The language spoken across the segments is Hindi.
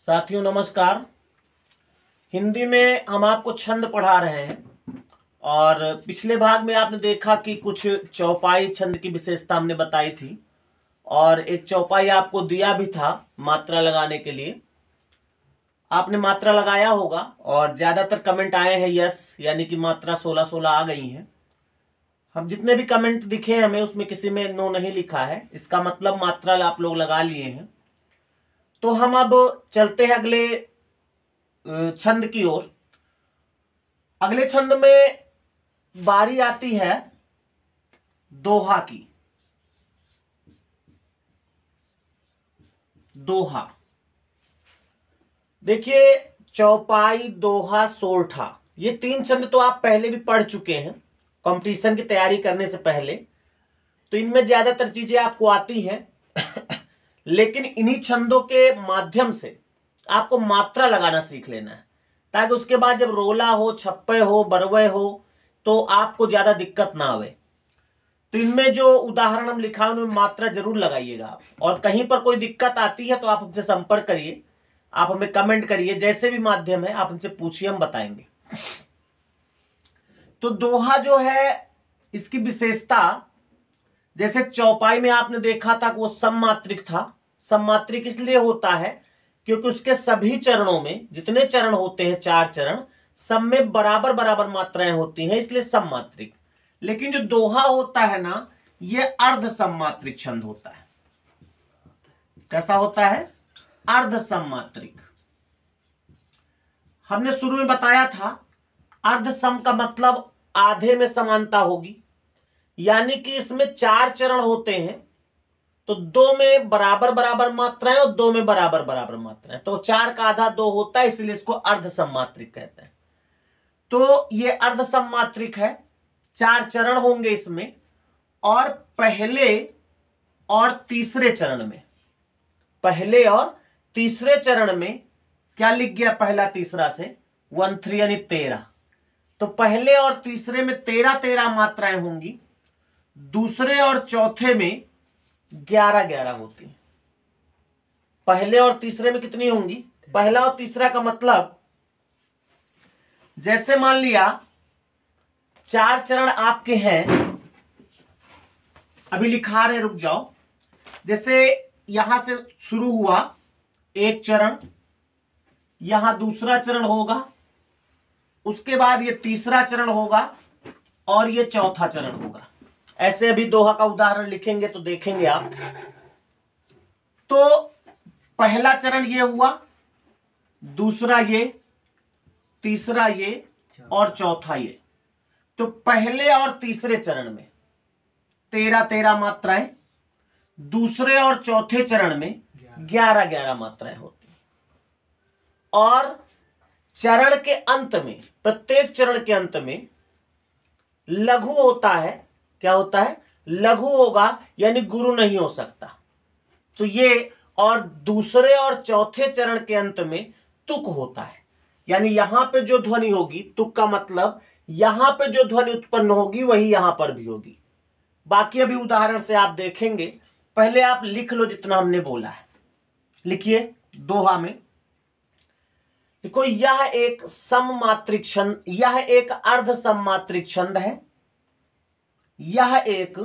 साथियों नमस्कार। हिंदी में हम आपको छंद पढ़ा रहे हैं और पिछले भाग में आपने देखा कि कुछ चौपाई छंद की विशेषता हमने बताई थी और एक चौपाई आपको दिया भी था मात्रा लगाने के लिए। आपने मात्रा लगाया होगा और ज़्यादातर कमेंट आए हैं यस, यानी कि मात्रा 16-16 आ गई हैं। हम जितने भी कमेंट दिखे हमें उसमें किसी में नो नहीं लिखा है, इसका मतलब मात्रा आप लोग लगा लिए हैं। तो हम अब चलते हैं अगले छंद की ओर। अगले छंद में बारी आती है दोहा की। दोहा देखिए, चौपाई, दोहा, सोरठा, ये तीन छंद तो आप पहले भी पढ़ चुके हैं कंपटीशन की तैयारी करने से पहले, तो इनमें ज्यादातर चीजें आपको आती हैं। लेकिन इन्हीं छंदों के माध्यम से आपको मात्रा लगाना सीख लेना है, ताकि उसके बाद जब रोला हो, छप्पे हो, बरवे हो तो आपको ज्यादा दिक्कत ना आवे। तो इनमें जो उदाहरण हम लिखा है उनमें मात्रा जरूर लगाइएगा आप, और कहीं पर कोई दिक्कत आती है तो आप हमसे संपर्क करिए, आप हमें कमेंट करिए, जैसे भी माध्यम है आप हमसे पूछिए, हम बताएंगे। तो दोहा जो है, इसकी विशेषता, जैसे चौपाई में आपने देखा था कि वो सममात्रिक था। सममात्रिक इसलिए होता है क्योंकि उसके सभी चरणों में, जितने चरण होते हैं 4 चरण, सब में बराबर बराबर मात्राएं होती हैं, इसलिए सममात्रिक। लेकिन जो दोहा होता है ना, ये अर्ध सममात्रिक छंद होता है। कैसा होता है? अर्ध सममात्रिक। हमने शुरू में बताया था अर्ध सम का मतलब आधे में समानता होगी, यानी कि इसमें 4 चरण होते हैं तो 2 में बराबर बराबर मात्राएं और 2 में बराबर बराबर मात्राएं, तो 4 का आधा 2 होता है, इसलिए इसको अर्ध सममात्रिक कहते हैं। तो ये अर्ध सममात्रिक है, 4 चरण होंगे इसमें, और पहले और तीसरे चरण में, पहले और तीसरे चरण में क्या लिख गया पहला तीसरा से? 1 3 यानी 13। तो पहले और तीसरे में 13 मात्राएं होंगी, दूसरे और चौथे में 11 होती हैं। पहले और तीसरे में कितनी होंगी? पहला और तीसरा का मतलब, जैसे मान लिया 4 चरण आपके हैं, अभी लिखा रहे, रुक जाओ। जैसे यहां से शुरू हुआ एक चरण, यहां दूसरा चरण होगा, उसके बाद ये तीसरा चरण होगा और ये चौथा चरण होगा। ऐसे अभी दोहा का उदाहरण लिखेंगे तो देखेंगे आप। तो पहला चरण ये हुआ, दूसरा ये, तीसरा ये और चौथा ये। तो पहले और तीसरे चरण में 13 मात्राएं, दूसरे और चौथे चरण में 11 मात्राएं होती हैं। और चरण के अंत में, प्रत्येक चरण के अंत में लघु होता है। क्या होता है? लघु होगा, यानी गुरु नहीं हो सकता। तो ये, और दूसरे और चौथे चरण के अंत में तुक होता है, यानी यहां पे जो ध्वनि होगी, तुक का मतलब यहां पे जो ध्वनि उत्पन्न होगी वही यहां पर भी होगी। बाकी अभी उदाहरण से आप देखेंगे, पहले आप लिख लो जितना हमने बोला है। लिखिए दोहा में, देखो यह एक सममात्रिक छंद, यह एक अर्ध सममात्रिक छंद है। यह एक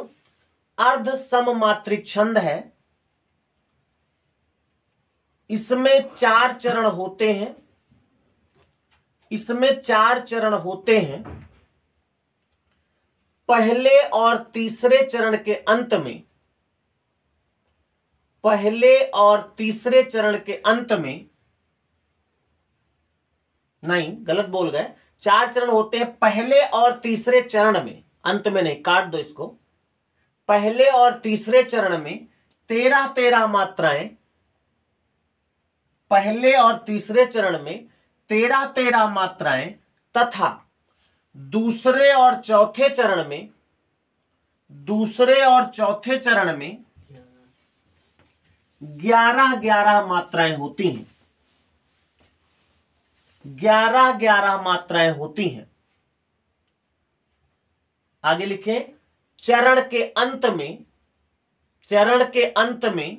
अर्ध सममात्रिक छंद है। इसमें 4 चरण होते हैं, इसमें 4 चरण होते हैं। पहले और तीसरे चरण के अंत में, पहले और तीसरे चरण के अंत में, नहीं गलत बोल गए, 4 चरण होते हैं पहले और तीसरे चरण में, अंत में नहीं, काट दो इसको। पहले और तीसरे चरण में 13 मात्राएं, पहले और तीसरे चरण में 13 मात्राएं, तथा दूसरे और चौथे चरण में, दूसरे और चौथे चरण में 11 मात्राएं होती हैं। 11 मात्राएं होती हैं। आगे लिखें, चरण के अंत में, चरण के अंत में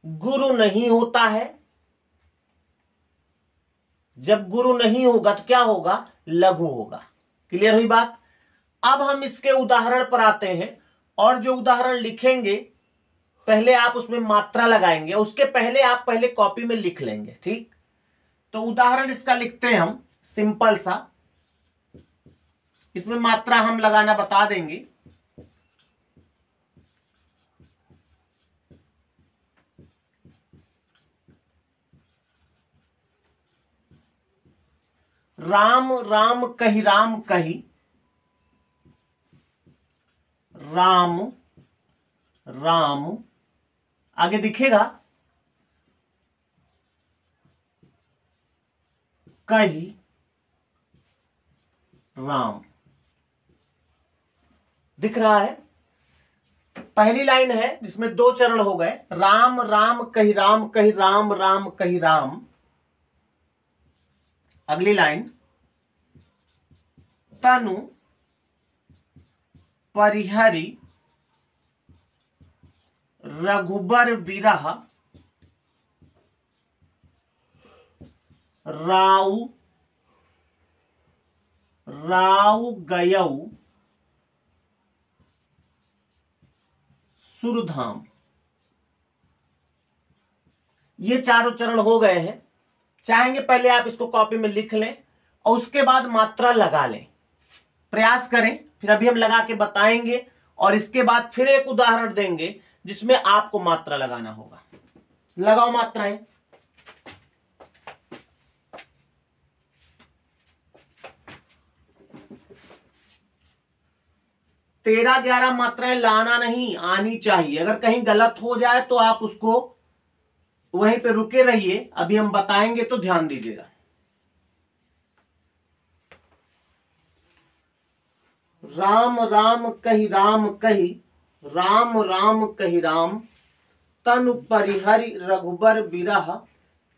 गुरु नहीं होता है, जब गुरु नहीं होगा तो क्या होगा, लघु होगा। क्लियर हुई बात। अब हम इसके उदाहरण पर आते हैं, और जो उदाहरण लिखेंगे पहले आप उसमें मात्रा लगाएंगे, उसके पहले आप पहले कॉपी में लिख लेंगे, ठीक। तो उदाहरण इसका लिखते हैं हम सिंपल सा, इसमें मात्रा हम लगाना बता देंगे। राम राम कही राम कही, राम राम, आगे दिखेगा कही राम, दिख रहा है। पहली लाइन है जिसमें दो चरण हो गए, राम राम कही राम कही, राम राम कही राम। अगली लाइन, तनु परिहरि रघुबर बिरह, राउ राउ गयऊ सुरधाम। ये चारों चरण हो गए हैं। चाहेंगे पहले आप इसको कॉपी में लिख लें और उसके बाद मात्रा लगा लें, प्रयास करें, फिर अभी हम लगा के बताएंगे और इसके बाद फिर एक उदाहरण देंगे जिसमें आपको मात्रा लगाना होगा। लगाओ मात्राएं। 13-11 मात्राएं लाना नहीं, आनी चाहिए। अगर कहीं गलत हो जाए तो आप उसको वहीं पे रुके रहिए, अभी हम बताएंगे तो ध्यान दीजिएगा। राम राम कही राम कही, राम राम कही राम, तनु परिहरि रघुबर बिरह,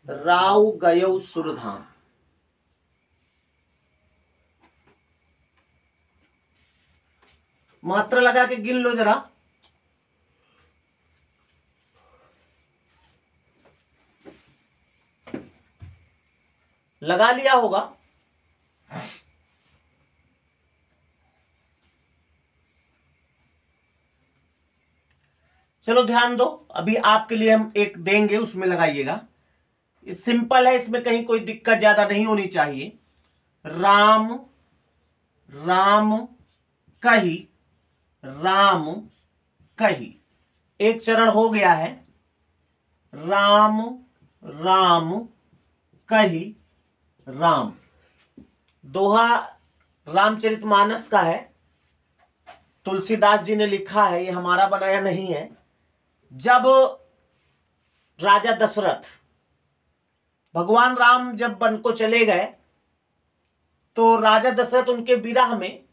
राउ गयौ सुरधाम। मात्रा लगा के गिन लो जरा। लगा लिया होगा। चलो ध्यान दो, अभी आपके लिए हम एक देंगे, उसमें लगाइएगा। सिंपल है, इसमें कहीं कोई दिक्कत ज्यादा नहीं होनी चाहिए। राम राम कही राम कही, एक चरण हो गया है। राम राम कही राम, दोहा रामचरितमानस का है, तुलसीदास जी ने लिखा है, ये हमारा बनाया नहीं है। जब राजा दशरथ, भगवान राम जब वन को चले गए तो राजा दशरथ उनके विरह में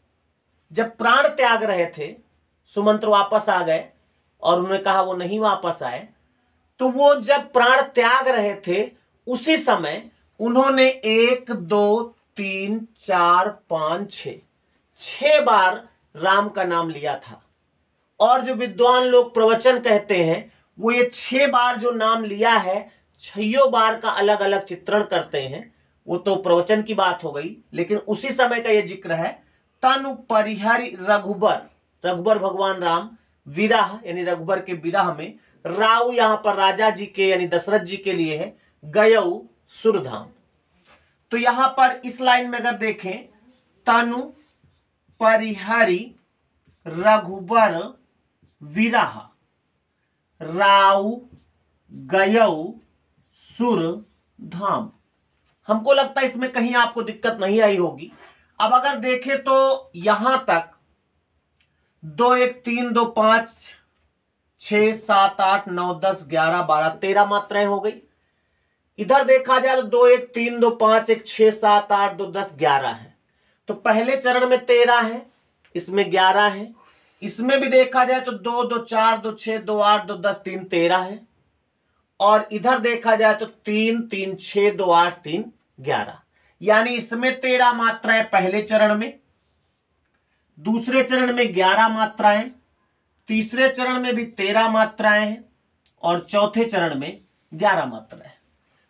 जब प्राण त्याग रहे थे, सुमंत्र वापस आ गए और उन्होंने कहा वो नहीं वापस आए, तो वो जब प्राण त्याग रहे थे उसी समय उन्होंने 1 2 3 4 5 6 बार राम का नाम लिया था। और जो विद्वान लोग प्रवचन कहते हैं वो ये 6 बार जो नाम लिया है, 6 बार का अलग अलग चित्रण करते हैं। वो तो प्रवचन की बात हो गई, लेकिन उसी समय का ये जिक्र है। तनु परिहरि रघुबर, रघुबर भगवान राम, विरह यानी रघुबर के विरह में, राव यहां पर राजा जी के यानी दशरथ जी के लिए है, गयऊ सुरधाम। तो यहां पर इस लाइन में अगर देखें, तनु परिहरि रघुबर विरह, राव गयऊ सुरधाम। हमको लगता है इसमें कहीं आपको दिक्कत नहीं आई होगी। अब अगर देखें तो यहां तक 2 1 3 2 5 6 7 8 9 10 11 12 13 मात्राएं हो गई। इधर देखा जाए तो 2 1 3 2 5 1 6 7 8 2 10 11 है। तो पहले चरण में 13 है, इसमें 11 है। इसमें भी देखा जाए तो 2 2 4 2 6 2 8 2 10 3 13 है। और इधर देखा जाए तो 3 3 6 2 8 3 11, यानी इसमें 13 मात्राएं पहले चरण में, दूसरे चरण में 11 मात्राएं, तीसरे चरण में भी 13 मात्राएं हैं और चौथे चरण में 11 मात्राएं।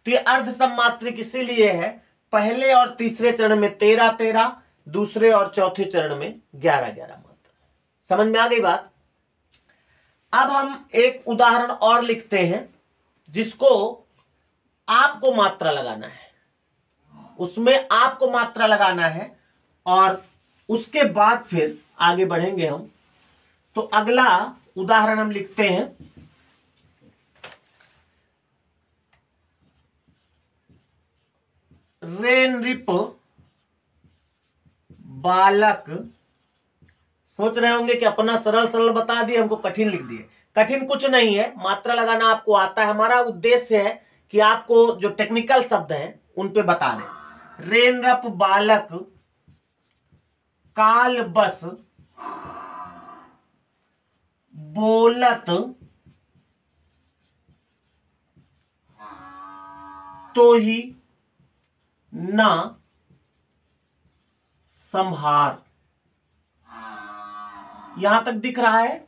तो ये अर्ध सम्मात्रिक इसीलिए है, पहले और तीसरे चरण में 13-13, दूसरे और चौथे चरण में 11-11 मात्रा। समझ में आ गई बात। अब हम एक उदाहरण और लिखते हैं जिसको आपको मात्रा लगाना है, उसमें आपको मात्रा लगाना है और उसके बाद फिर आगे बढ़ेंगे हम। तो अगला उदाहरण हम लिखते हैं, रेनरिप बालक। सोच रहे होंगे कि अपना सरल सरल बता दिए, हमको कठिन लिख दिए। कठिन कुछ नहीं है, मात्रा लगाना आपको आता है। हमारा उद्देश्य है कि आपको जो टेक्निकल शब्द हैं उन पे बता दें। रेनरप बालक काल बस बोलत तो ही ना संभार। यहां तक दिख रहा है,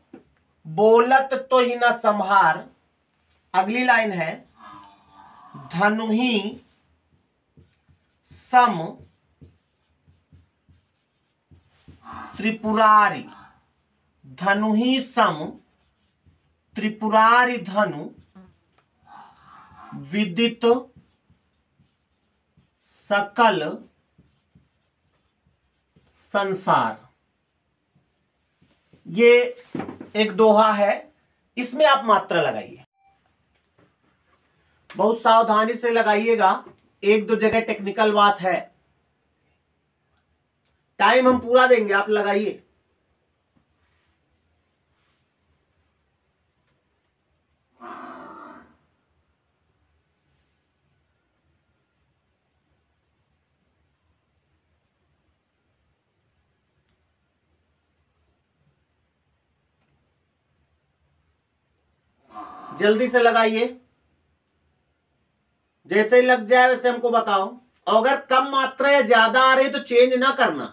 बोलत तो ही ना संभार। अगली लाइन है, धनुही सम त्रिपुरारी। धनुही सम त्रिपुरारी धनु विदित सकल संसार। ये एक दोहा है, इसमें आप मात्रा लगाइए, बहुत सावधानी से लगाइएगा। एक दो जगह टेक्निकल बात है, टाइम हम पूरा देंगे, आप लगाइए। जल्दी से लगाइए, जैसे ही लग जाए वैसे हमको बताओ। अगर कम मात्रा या ज्यादा आ रही तो चेंज ना करना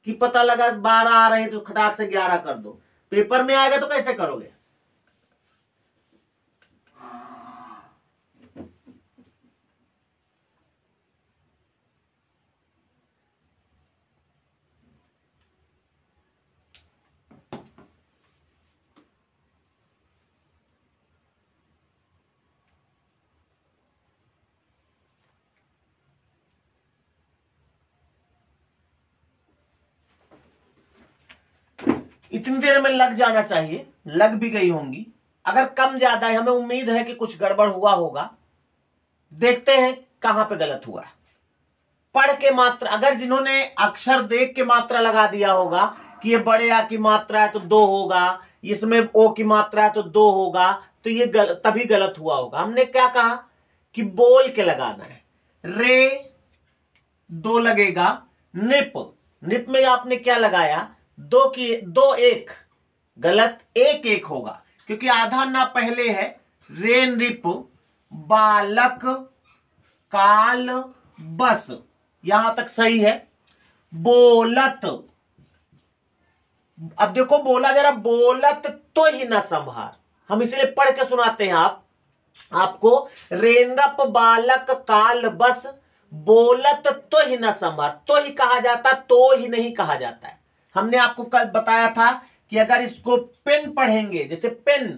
कि पता लगा 12 आ रही तो खटाक से 11 कर दो। पेपर में आएगा तो कैसे करोगे। इतनी देर में लग जाना चाहिए, लग भी गई होंगी। अगर कम ज्यादा है, हमें उम्मीद है कि कुछ गड़बड़ हुआ होगा। देखते हैं कहां पे गलत हुआ है। पढ़ के मात्रा, अगर जिन्होंने अक्षर देख के मात्रा लगा दिया होगा कि ये बड़े आ की मात्रा है तो 2 होगा, इसमें ओ की मात्रा है तो 2 होगा, तो ये तभी गलत हुआ होगा। हमने क्या कहा कि बोल के लगाना है। रे 2 लगेगा, निप, निप में आपने क्या लगाया, 2 की 2 1, गलत, 1 1 होगा क्योंकि आधा ना पहले है। रेन रिप बालक काल बस, यहां तक सही है। बोलत, अब देखो बोला जरा, बोलत तो ही ना संभार। हम इसलिए पढ़ के सुनाते हैं आपको। रेनरप बालक काल बस बोलत तो ही ना संभार। तो ही कहा जाता, तो ही नहीं कहा जाता है। हमने आपको कल बताया था कि अगर इसको पेन पढ़ेंगे, जैसे पेन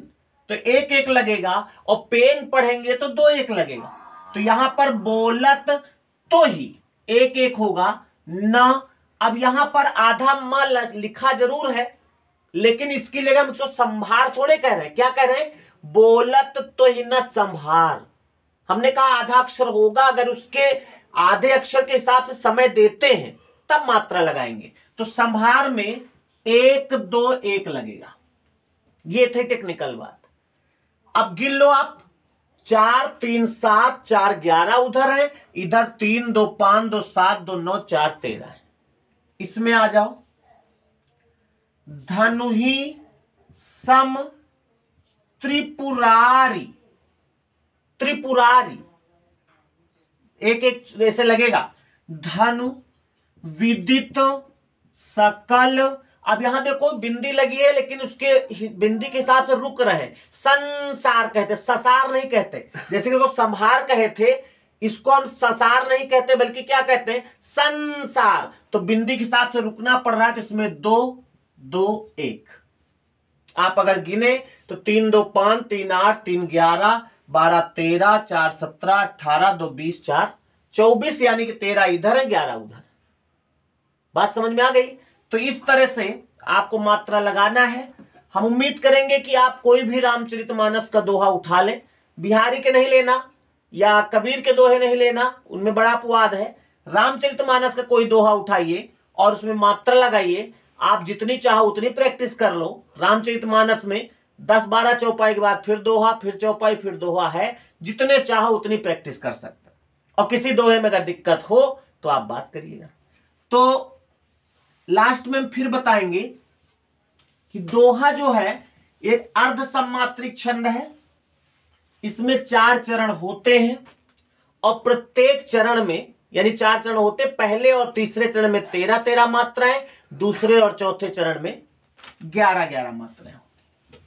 तो 1 1 लगेगा और पेन पढ़ेंगे तो 2 1 लगेगा। तो यहां पर बोलत तो ही 1 1 होगा ना। अब यहां पर आधा म लिखा जरूर है, लेकिन इसकी जगह हम इसको संभार थोड़े कह रहे हैं। क्या कह रहे हैं, बोलत तो ही ना संभार। हमने कहा आधा अक्षर होगा, अगर उसके आधे अक्षर के हिसाब से समय देते हैं तब मात्रा लगाएंगे। तो संभार में 1 2 1 लगेगा। ये थे टेक्निकल बात। अब गिन लो आप, 4 3 7 4 11 उधर है, इधर 3 2 5 2 7 2 9 4 13 है। इसमें आ जाओ, धनुही सम त्रिपुरारी। त्रिपुरारी 1 1 ऐसे लगेगा। धनु विदित सकल, अब यहां देखो बिंदी लगी है, लेकिन उसके बिंदी के हिसाब से रुक रहे हैं। संसार कहते, ससार नहीं कहते। जैसे कि वो संभार कहे थे इसको हम संसार नहीं कहते बल्कि क्या कहते हैं, संसार। तो बिंदी के हिसाब से रुकना पड़ रहा है, तो इसमें 2 2 1। आप अगर गिने तो 3 2 5, 3 8, 3 11, 12 13, 4 17, 18, 2 20, 4 24, यानी कि 13 इधर है 11 उधर। बात समझ में आ गई। तो इस तरह से आपको मात्रा लगाना है। हम उम्मीद करेंगे कि आप कोई भी रामचरितमानस का दोहा उठा लें, बिहारी के नहीं लेना या कबीर के दोहे नहीं लेना, उनमें बड़ा अपवाद है। रामचरितमानस का कोई दोहा उठाइए और उसमें मात्रा लगाइए। आप जितनी चाहो उतनी प्रैक्टिस कर लो। रामचरितमानस में 10-12 चौपाई के बाद फिर दोहा, फिर चौपाई, फिर दोहा है। जितने चाहो उतनी प्रैक्टिस कर सकते हैं। और किसी दोहे में अगर दिक्कत हो तो आप बात करिएगा। तो लास्ट में हम फिर बताएंगे कि दोहा जो है एक अर्ध सम्मात्रिक छंद है। इसमें 4 चरण होते हैं और प्रत्येक चरण में, यानी 4 चरण होते, पहले और तीसरे चरण में 13-13 मात्राएं, दूसरे और चौथे चरण में 11-11 मात्राएं होती।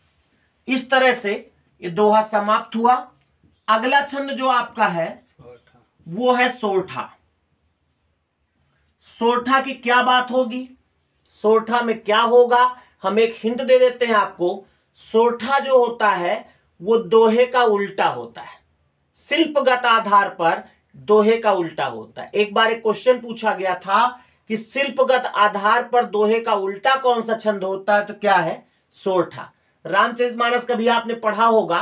इस तरह से ये दोहा समाप्त हुआ। अगला छंद जो आपका है वो है सोरठा। सोरठा की क्या बात होगी, सोरठा में क्या होगा, हम एक हिंट दे देते हैं आपको। सोरठा जो होता है वो दोहे का उल्टा होता है। शिल्पगत आधार पर दोहे का उल्टा होता है। एक बार एक क्वेश्चन पूछा गया था कि शिल्पगत आधार पर दोहे का उल्टा कौन सा छंद होता है, तो क्या है, सोरठा। रामचरितमानस कभी आपने पढ़ा होगा,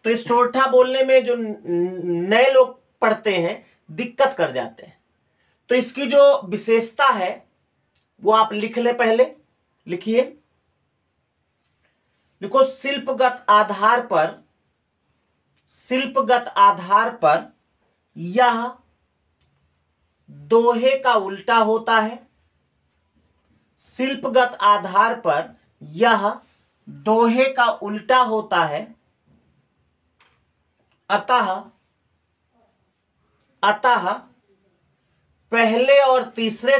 तो इस सोरठा बोलने में जो नए लोग पढ़ते हैं दिक्कत कर जाते हैं। तो इसकी जो विशेषता है वो आप लिख ले, पहले लिखिए, देखो, शिल्पगत आधार पर यह दोहे का उल्टा होता है। शिल्पगत आधार पर यह दोहे का उल्टा होता है। अतः पहले और तीसरे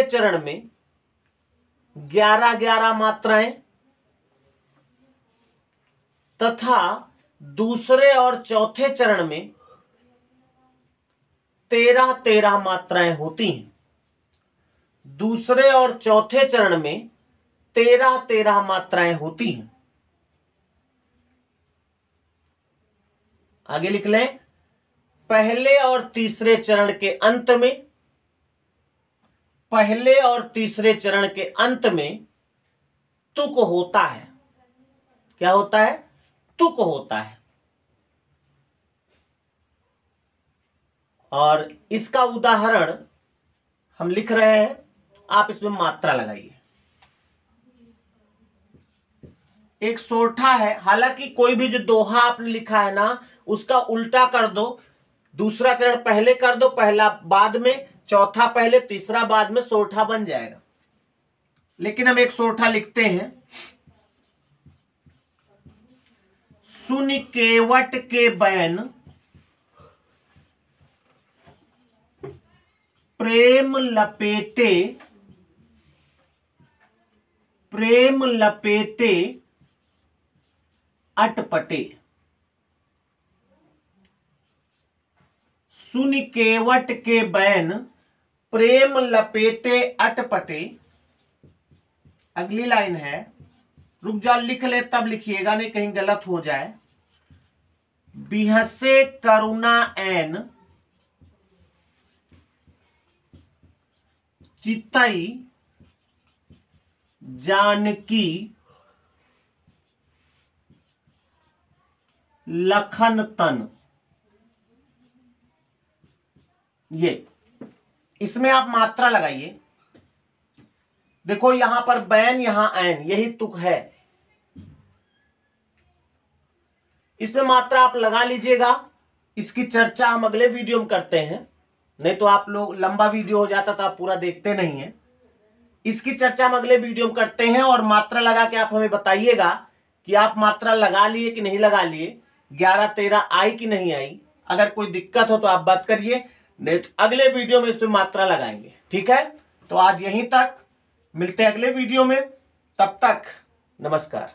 चरण में 11-11 मात्राएं तथा दूसरे और चौथे चरण में 13-13 मात्राएं होती हैं। दूसरे और चौथे चरण में 13-13 मात्राएं होती हैं। आगे लिख लें, पहले और तीसरे चरण के अंत में तुक होता है। क्या होता है, तुक होता है। और इसका उदाहरण हम लिख रहे हैं, आप इसमें मात्रा लगाइए। एक सोरठा है, हालांकि कोई भी जो दोहा आपने लिखा है ना उसका उल्टा कर दो। दूसरा चरण पहले कर दो, पहला बाद में, चौथा पहले, तीसरा बाद में, सोरठा बन जाएगा। लेकिन हम एक सोरठा लिखते हैं। सुन केवट के बैन प्रेम लपेटे अटपटे। सुन केवट के बैन प्रेम लपेटे अटपटे। अगली लाइन है, रुक जा, लिख ले तब लिखिएगा, नहीं कहीं गलत हो जाए। बिहसे करुणा एन चितई जानकी लखन तन। ये इसमें आप मात्रा लगाइए। देखो यहां पर बैन, यहां ऐन, यही तुक है। इसमें मात्रा आप लगा लीजिएगा। इसकी चर्चा हम अगले वीडियो में करते हैं, नहीं तो आप लोग लंबा वीडियो हो जाता तो आप पूरा देखते नहीं है। इसकी चर्चा हम अगले वीडियो में करते हैं और मात्रा लगा के आप हमें बताइएगा कि आप मात्रा लगा लिए कि नहीं लगा लिए, 11-13 आई कि नहीं आई। अगर कोई दिक्कत हो तो आप बात करिए, नहीं तो अगले वीडियो में इस पर मात्रा लगाएंगे। ठीक है, तो आज यहीं तक, मिलते हैं अगले वीडियो में। तब तक नमस्कार।